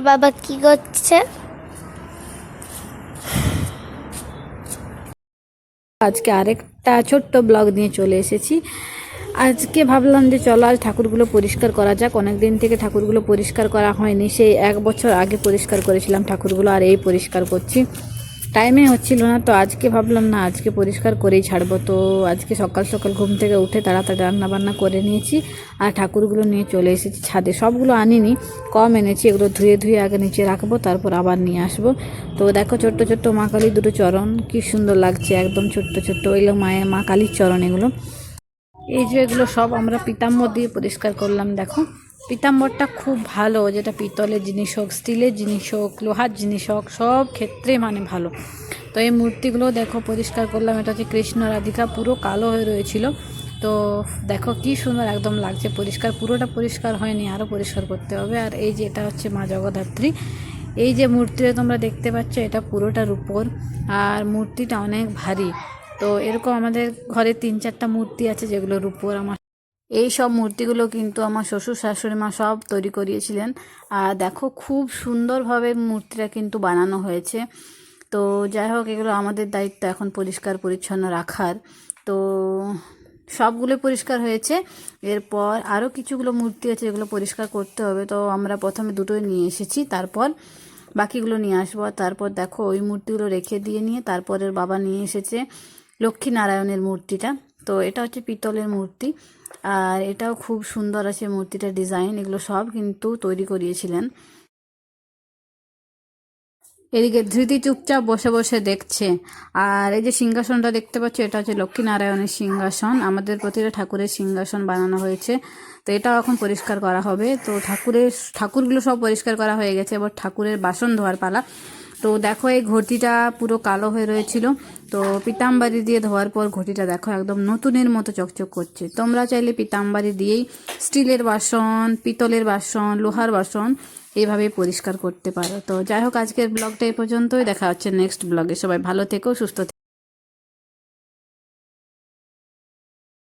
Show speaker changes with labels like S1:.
S1: বাবা কি করছে?
S2: আজকে আরেকটা ছোট্ট ব্লগ নিয়ে চলে এসেছি। আজকে ভাবলাম যে চলো আজ ঠাকুরগুলো পরিষ্কার করা যাক। অনেক দিন থেকে ঠাকুরগুলো পরিষ্কার করা হয়নি, সেই 1 বছর আগে পরিষ্কার করেছিলাম ঠাকুরগুলো, আর এই পরিষ্কার করছি। টাইমে হচ্ছিল না, তো আজকে ভাবলাম না আজকে পরিষ্কার করেই ছাড়বো। তো আজকে সকাল সকাল ঘুম থেকে উঠে তাড়াতাড়ি রান্নাবান্না করে নিয়েছি, আর ঠাকুরগুলো নিয়ে চলে এসেছি ছাদে। সবগুলো আনিনি, কম এনেছি। এগুলো ধুয়ে ধুয়ে আগে নিচে রাখবো, তারপর আবার নিয়ে আসবো। তো দেখো ছোট্ট ছোট্ট মা কালীর দুটো চরণ কি সুন্দর লাগছে, একদম ছোট্ট ছোট্ট ওইগুলো মা কালীর চরণ এগুলো। এই যে এগুলো সব আমরা পিতাম্বর দিয়ে পরিষ্কার করলাম। দেখো পিতাম্বরটা খুব ভালো, যেটা পিতলের জিনিস হোক, স্টিলের জিনিস হোক, লোহার জিনিস হোক, সব ক্ষেত্রে মানে ভালো। তো এই মূর্তিগুলো দেখো পরিষ্কার করলাম। এটা হচ্ছে কৃষ্ণ রাধিকা, পুরো কালো হয়ে রয়েছিল। তো দেখো কি সুন্দর একদম লাগছে। পরিষ্কার পুরোটা পরিষ্কার হয়নি, আরও পরিষ্কার করতে হবে। আর এই যে এটা হচ্ছে মা জগদ্ধাত্রী। এই যে মূর্তিটা তোমরা দেখতে পাচ্ছ, এটা পুরোটা রূপোর, আর মূর্তিটা অনেক ভারী। তো এরকম আমাদের ঘরে 3-4টা মূর্তি আছে যেগুলো রূপোর। এই সব মূর্তিগুলো কিন্তু আমার শ্বশুর শাশুড়ি মা সব তৈরি করিয়েছিলেন। আর দেখো খুব সুন্দরভাবে মূর্তিটা কিন্তু বানানো হয়েছে। তো যাই হোক, এগুলো আমাদের দায়িত্ব এখন পরিষ্কার পরিচ্ছন্ন রাখার। তো সবগুলো পরিষ্কার হয়েছে। এরপর আরও কিছুগুলো মূর্তি আছে যেগুলো পরিষ্কার করতে হবে। তো আমরা প্রথমে দুটোই নিয়ে এসেছি, তারপর বাকিগুলো নিয়ে আসবো। তারপর দেখো ওই মূর্তিগুলো রেখে দিয়ে নিয়ে তারপরের বাবা নিয়ে এসেছে লক্ষ্মীনারায়ণের মূর্তিটা। তো এটা হচ্ছে পিতলের মূর্তি, আর এটাও খুব সুন্দর আছে মূর্তিটার ডিজাইন। এগুলো সব কিন্তু তৈরি করিয়েছিলেন। এদিকে ধৃতি চুপচাপ বসে বসে দেখছে। আর এই যে সিংহাসনটা দেখতে পাচ্ছ, এটা হচ্ছে লক্ষ্মীনারায়ণের সিংহাসন। আমাদের প্রতিটা ঠাকুরের সিংহাসন বানানো হয়েছে। তো এটাও এখন পরিষ্কার করা হবে। তো ঠাকুরগুলো সব পরিষ্কার করা হয়ে গেছে, এবার ঠাকুরের বাসন ধোয়ার পালা। তো দেখো এই ঘটিটা পুরো কালো হয়ে রয়েছিল, তো পিতাম্বারি দিয়ে ধোয়ার পর ঘটিটা দেখো একদম নতুনের মতো চকচক করছে। তোমরা চাইলে পিতাম্বারি দিয়েই স্টিলের বাসন, পিতলের বাসন, লোহার বাসন এইভাবে পরিষ্কার করতে পারো। তো যাই হোক, আজকের ব্লগটা এই পর্যন্তই। দেখা হচ্ছে নেক্সট ব্লগে। সবাই ভালো থেকো, সুস্থ থেকো।